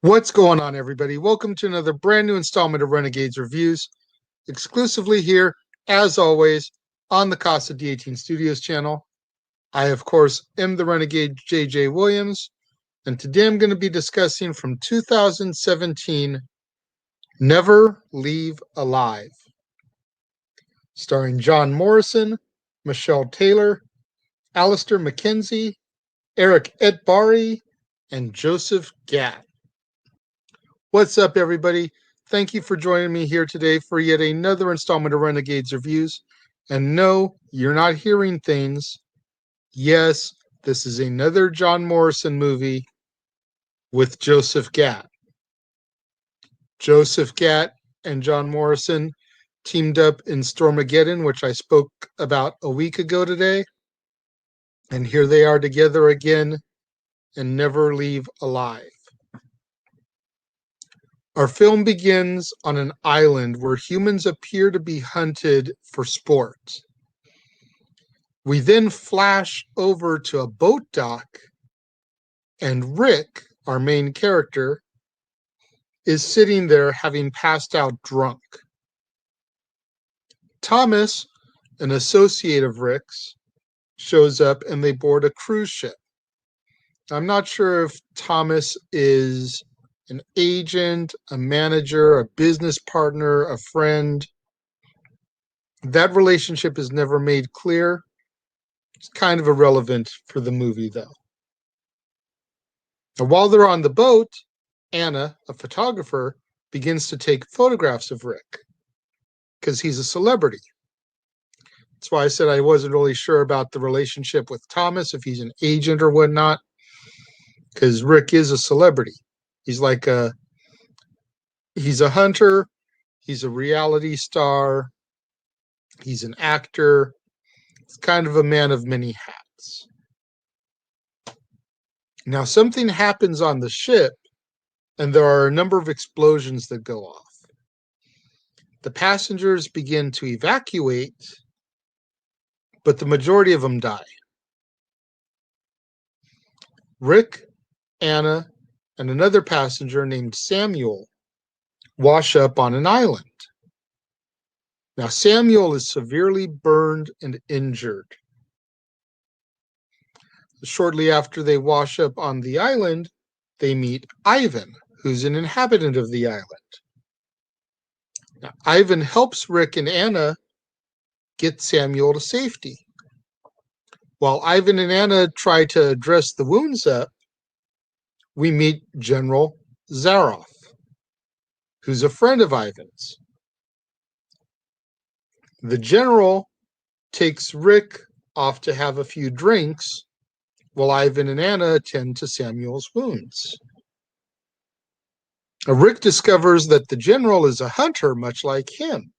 What's going on, everybody? Welcome to another brand new installment of Renegades Reviews, exclusively here, as always, on the Casa D18 Studios channel. I, of course, am the Renegade JJ Williams, and today I'm going to be discussing from 2017, Never Leave Alive, starring John Morrison, Michelle Taylor, Alistar McKenzie, Eric Etebari, and Joseph Gatt. What's up, everybody? Thank you for joining me here today for yet another installment of Renegades Reviews. And no, you're not hearing things. Yes, this is another John Morrison movie with Joseph Gatt. Joseph Gatt and John Morrison teamed up in Stormageddon, which I spoke about a week ago today. And here they are together again and Never Leave Alive. Our film begins on an island where humans appear to be hunted for sport. We then flash over to a boat dock, and Rick, our main character, is sitting there having passed out drunk. Thomas, an associate of Rick's, shows up and they board a cruise ship. I'm not sure if Thomas is an agent, a manager, a business partner, a friend. That relationship is never made clear. It's kind of irrelevant for the movie, though. Now, while they're on the boat, Anna, a photographer, begins to take photographs of Rick because he's a celebrity. That's why I said I wasn't really sure about the relationship with Thomas, if he's an agent or whatnot, because Rick is a celebrity. He's a hunter, he's a reality star, he's an actor, he's kind of a man of many hats. Now, something happens on the ship, and there are a number of explosions that go off. The passengers begin to evacuate, but the majority of them die. Rick, Anna, and another passenger named Samuel wash up on an island. Now, Samuel is severely burned and injured. Shortly after they wash up on the island, they meet Ivan, who's an inhabitant of the island. Now, Ivan helps Rick and Anna get Samuel to safety. While Ivan and Anna try to dress the wounds up, we meet General Zaroff, who's a friend of Ivan's. The general takes Rick off to have a few drinks while Ivan and Anna attend to Samuel's wounds. Rick discovers that the general is a hunter, much like him.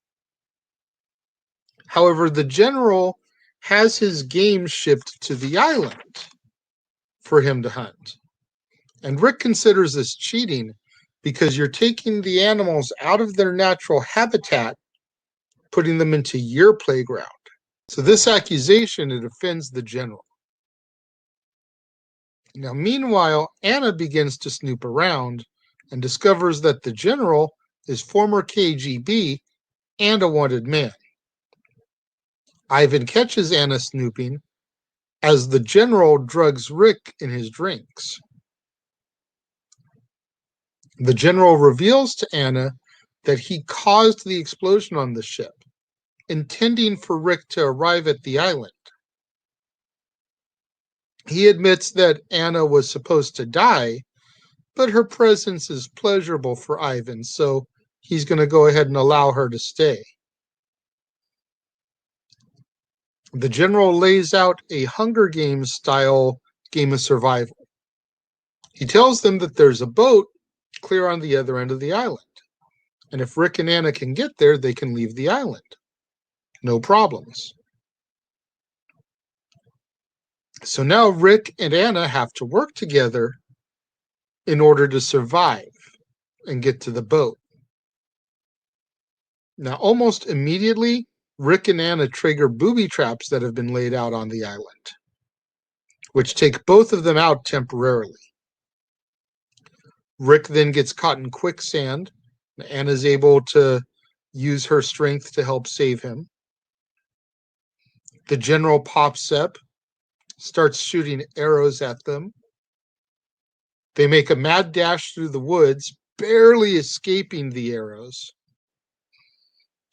However, the general has his game shipped to the island for him to hunt. And Rick considers this cheating because you're taking the animals out of their natural habitat, putting them into your playground. So this accusation, it offends the general. Now, meanwhile, Anna begins to snoop around and discovers that the general is former KGB and a wanted man. Ivan catches Anna snooping as the general drugs Rick in his drinks. The general reveals to Anna that he caused the explosion on the ship, intending for Rick to arrive at the island. He admits that Anna was supposed to die, but her presence is pleasurable for Ivan, so he's going to go ahead and allow her to stay. The general lays out a Hunger Games style game of survival. He tells them that there's a boat clear on the other end of the island, and if Rick and Anna can get there, they can leave the island. No problems. So now Rick and Anna have to work together in order to survive and get to the boat. Now, almost immediately, Rick and Anna trigger booby traps that have been laid out on the island, which take both of them out temporarily. Rick then gets caught in quicksand. Anna's able to use her strength to help save him. The general pops up, starts shooting arrows at them. They make a mad dash through the woods, barely escaping the arrows.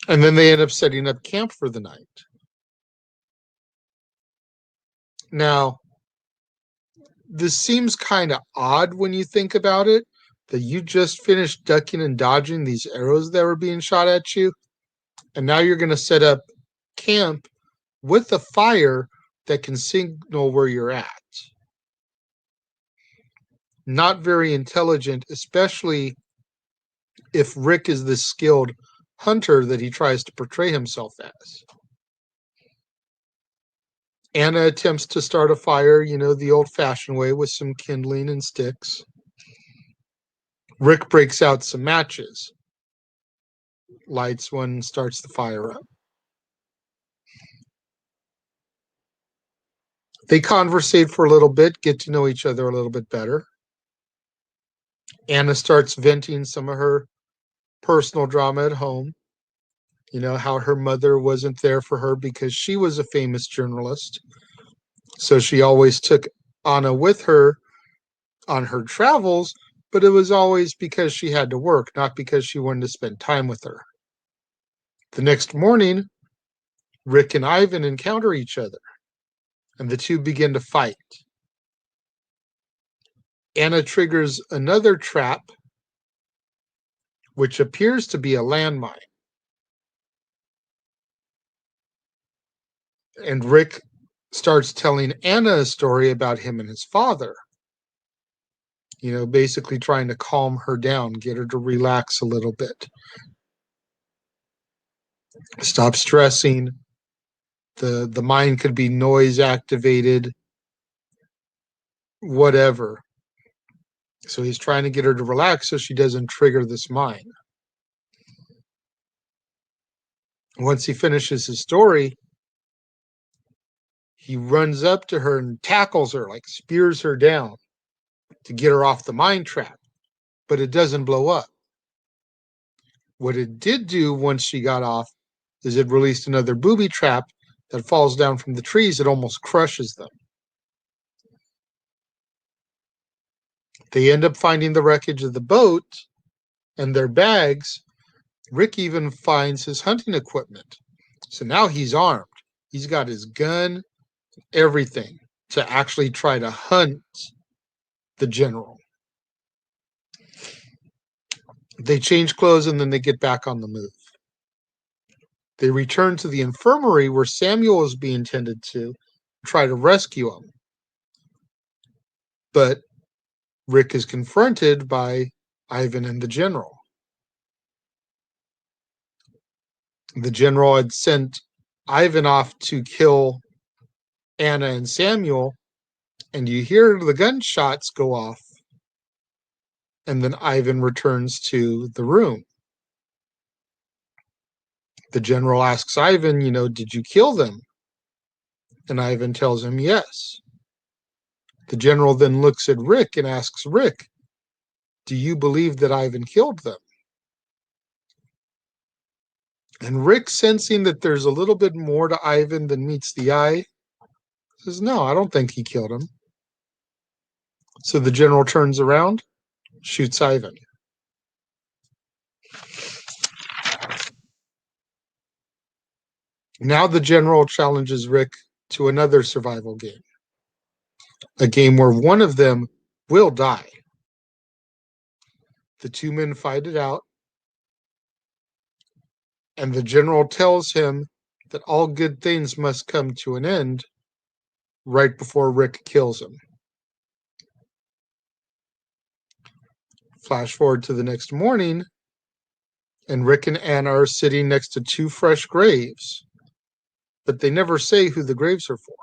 And then they end up setting up camp for the night. Now, this seems kind of odd when you think about it, that you just finished ducking and dodging these arrows that were being shot at you, and now you're going to set up camp with a fire that can signal where you're at. Not very intelligent, especially if Rick is this skilled hunter that he tries to portray himself as. Anna attempts to start a fire, the old-fashioned way with some kindling and sticks. Rick breaks out some matches, lights one, starts the fire up. They conversate for a little bit, get to know each other a little bit better. Anna starts venting some of her personal drama at home. How her mother wasn't there for her because she was a famous journalist. So she always took Anna with her on her travels, but it was always because she had to work, not because she wanted to spend time with her. The next morning, Rick and Ivan encounter each other, and the two begin to fight. Anna triggers another trap, which appears to be a landmine. And Rick starts telling Anna a story about him and his father. Basically trying to calm her down, get her to relax a little bit. Stop stressing. The mind could be noise activated, whatever. So he's trying to get her to relax so she doesn't trigger this mind. Once he finishes his story, he runs up to her and tackles her, like spears her down to get her off the mind trap, but it doesn't blow up. What it did do once she got off is it released another booby trap that falls down from the trees. It almost crushes them. They end up finding the wreckage of the boat and their bags. Rick even finds his hunting equipment. So now he's armed. He's got his gun, everything, to actually try to hunt the general. They change clothes and then they get back on the move. They return to the infirmary where Samuel is being tended to try to rescue him. But Rick is confronted by Ivan and the general. The general had sent Ivan off to kill Anna and Samuel, and you hear the gunshots go off. And then Ivan returns to the room. The general asks Ivan, did you kill them? And Ivan tells him yes. The general then looks at Rick and asks Rick, do you believe that Ivan killed them? And Rick, sensing that there's a little bit more to Ivan than meets the eye, says, no, I don't think he killed him. So the general turns around, shoots Ivan. Now the general challenges Rick to another survival game. A game where one of them will die. The two men fight it out, and the general tells him that all good things must come to an end right before Rick kills him. Flash forward to the next morning, and Rick and Anna are sitting next to two fresh graves, but they never say who the graves are for.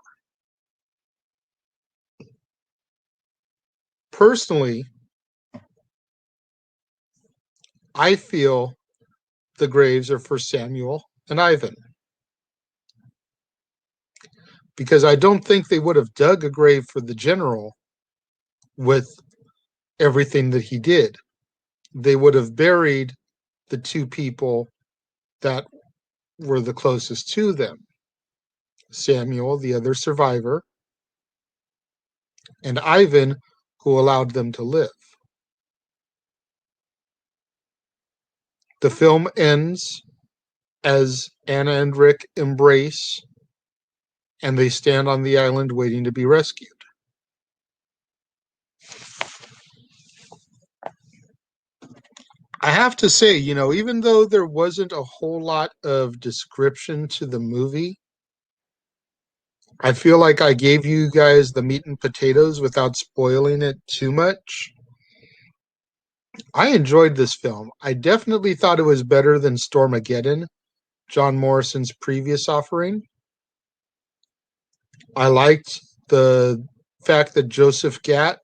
Personally, I feel the graves are for Samuel and Ivan, because I don't think they would have dug a grave for the general with everything that he did. They would have buried the two people that were the closest to them. Samuel, the other survivor, and Ivan, who allowed them to live. The film ends as Anna and Rick embrace, and they stand on the island waiting to be rescued. I have to say, even though there wasn't a whole lot of description to the movie, I feel like I gave you guys the meat and potatoes without spoiling it too much. I enjoyed this film. I definitely thought it was better than Stormageddon, John Morrison's previous offering. I liked the fact that Joseph Gatt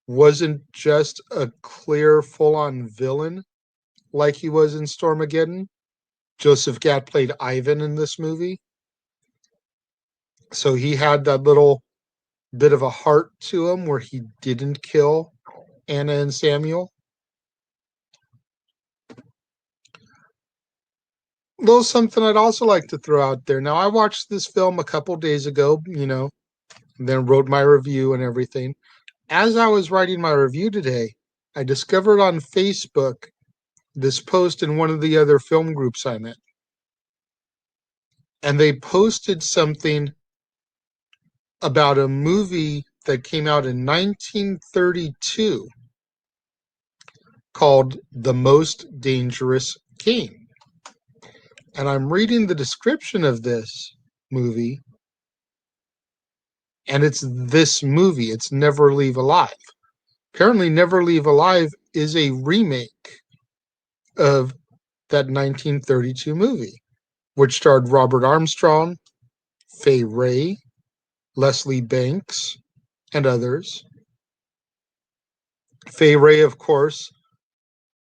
wasn't just a clear, full-on villain like he was in Stormageddon. Joseph Gatt played Ivan in this movie. So he had that little bit of a heart to him where he didn't kill Anna and Samuel. A little something I'd also like to throw out there. Now, I watched this film a couple days ago, then wrote my review and everything. As I was writing my review today, I discovered on Facebook this post in one of the other film groups I'm in. And they posted something about a movie that came out in 1932 called The Most Dangerous Game. And I'm reading the description of this movie, and it's this movie. It's Never Leave Alive. Apparently, Never Leave Alive is a remake of that 1932 movie, which starred Robert Armstrong, Fay Wray, Leslie Banks, and others. Fay Wray, of course,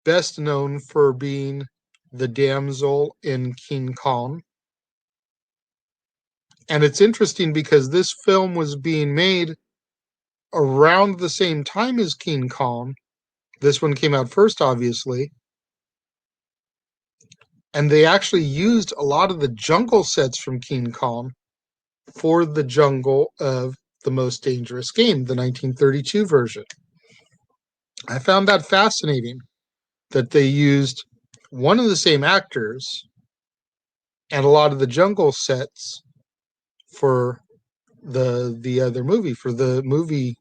best known for being the damsel in King Kong. And it's interesting because this film was being made around the same time as King Kong. This one came out first, obviously. And they actually used a lot of the jungle sets from King Kong for the jungle of The Most Dangerous Game, the 1932 version. I found that fascinating that they used one of the same actors and a lot of the jungle sets for the other movie, for the movie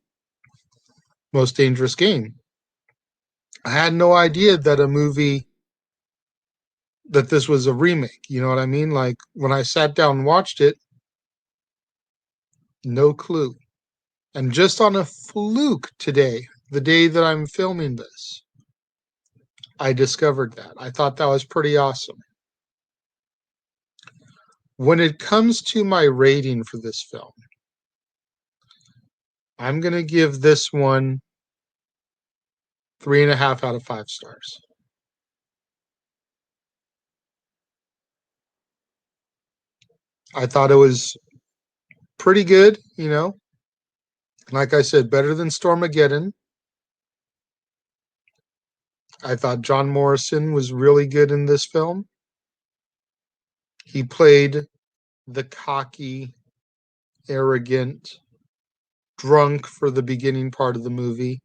Most Dangerous Game. I had no idea that this was a remake. You know what I mean? Like, when I sat down and watched it, no clue. And just on a fluke today, the day that I'm filming this, I discovered that. I thought that was pretty awesome. When it comes to my rating for this film, I'm going to give this one 3.5 out of 5 stars. I thought it was pretty good, Like I said, better than Stormageddon. I thought John Morrison was really good in this film. He played the cocky, arrogant, drunk for the beginning part of the movie.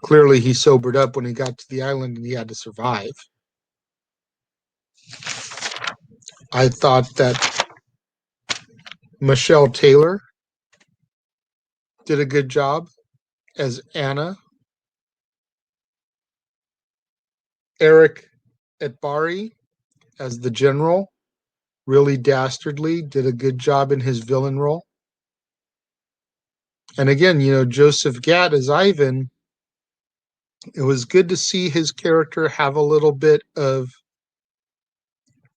Clearly, he sobered up when he got to the island and he had to survive. I thought that Michelle Taylor did a good job as Anna. Eric Etebari as the general, really dastardly, did a good job in his villain role. And again, Joseph Gatt as Ivan, it was good to see his character have a little bit of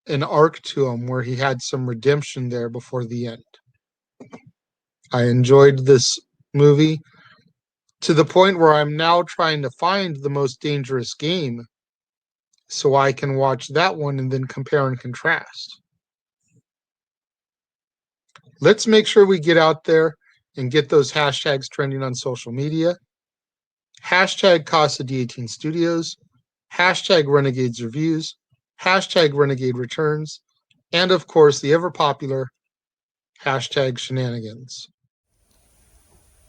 an arc to him where he had some redemption there before the end. I enjoyed this movie to the point where I'm now trying to find the most dangerous game so I can watch that one and then compare and contrast. Let's make sure we get out there and get those hashtags trending on social media. Hashtag Casa D18 Studios, hashtag Renegades Reviews, hashtag Renegade Returns, and of course the ever popular hashtag Shenanigans.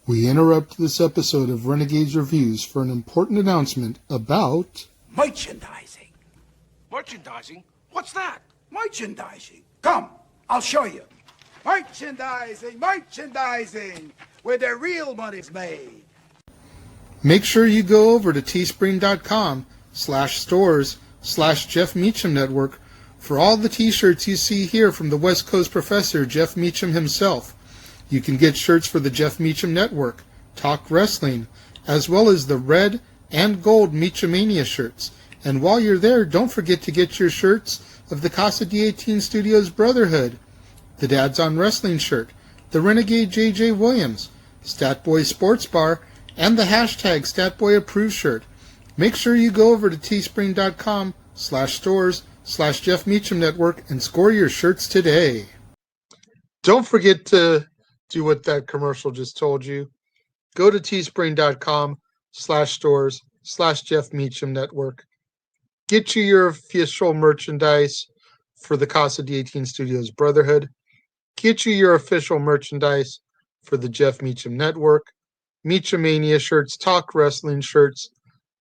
We interrupt this episode of Renegades Reviews for an important announcement about merchandising. Merchandising? What's that? Merchandising. Come, I'll show you. Merchandising, where the real money's made. Make sure you go over to teespring.com/stores/Jeff Meacham Network for all the t-shirts you see here from the West Coast professor, Jeff Meacham himself. You can get shirts for the Jeff Meacham Network, Talk Wrestling, as well as the red and gold Meachamania shirts. And while you're there, don't forget to get your shirts of the Casa D18 Studios Brotherhood, the Dads on Wrestling shirt, the Renegade JJ Williams, Statboy Sports Bar, and the hashtag StatBoyApproved shirt. Make sure you go over to teespring.com/stores/Jeff Meacham Network and score your shirts today. Don't forget to do what that commercial just told you. Go to teespring.com/stores/Jeff Meacham Network. Get you your official merchandise for the Casa D18 Studios Brotherhood. Get you your official merchandise for the Jeff Meacham Network, Meachamania shirts, Talk Wrestling shirts,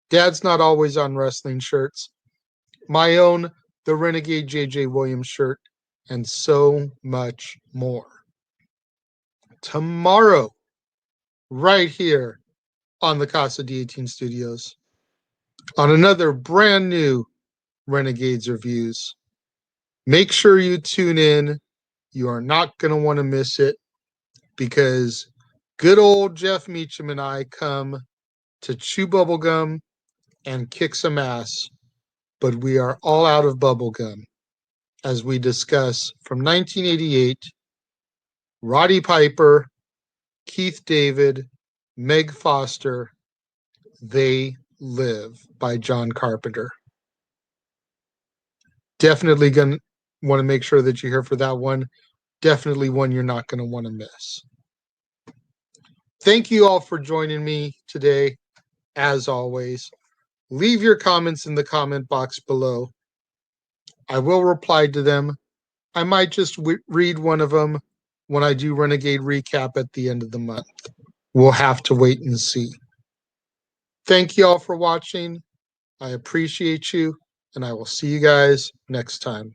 Dad's Not Always on Wrestling shirts, my own The Renegade JJ Williams shirt, and so much more. Tomorrow, right here on the Casa D18 Studios, on another brand new Renegades Reviews. Make sure you tune in. You are not going to want to miss it because good old Jeff Meacham and I come to chew bubblegum and kick some ass, but we are all out of bubblegum as we discuss from 1988, Roddy Piper, Keith David, Meg Foster, They Live by John Carpenter. Definitely going to want to make sure that you're here for that one. Definitely one you're not going to want to miss. Thank you all for joining me today. As always, leave your comments in the comment box below. I will reply to them. I might just read one of them when I do Renegade Recap at the end of the month. We'll have to wait and see. Thank you all for watching. I appreciate you, and I will see you guys next time.